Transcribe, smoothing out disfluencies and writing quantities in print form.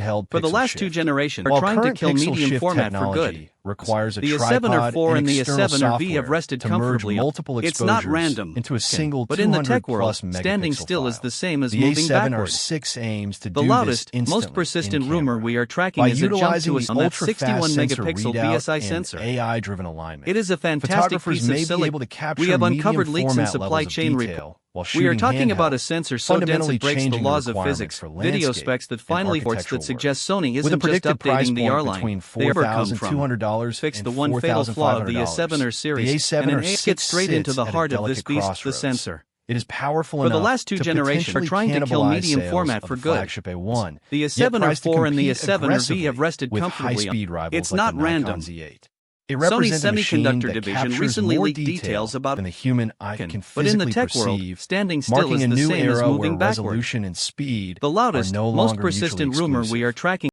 handheld For the pixel last shift. two generations, While are trying to current kill pixel medium shift format for technology good. requires a The tripod A7R IV and the external A7R V have software rested to merge comfortably. multiple It's exposures not random. into a single But in the 200 tech world, plus megapixel standing still is file. the same as The moving A7R backwards. VI aims to The do loudest, this instantly most persistent in rumor camera. we are tracking By is a jump utilizing to a the on that ultra-fast 61 sensor megapixel readout BSI and sensor. AI-driven alignment. It is a fantastic Photographers piece of may be silicon. able to capture We have medium uncovered leaks in format supply levels of chain detail while We are shooting talking about handheld, a sensor so dense fundamentally it breaks the changing laws of requirements physics, for video landscape specs that and finally reports that architectural suggest Sony With a isn't just predicted price updating the point R between line. They ever come from. $4,200 Fix and the one fatal flaw of the A7R $4,500. series, The and A7R an A gets straight into the heart of this beast, the crossroads. sensor. It is powerful For the enough last two to generations are trying to kill cannibalize medium sales format of for the good. flagship A1, The yet A7R priced to IV and the compete A7R V aggressively have rested with comfortably on. high-speed rivals It's like not the Nikon random. Z8. It Sony's represents a machine semiconductor that division captures recently more leaked detail details about than the human eye can but in the physically tech world, perceive, standing still marking is a the new same as era moving where backward. resolution and speed The loudest, are no most longer persistent mutually rumor exclusive. we are tracking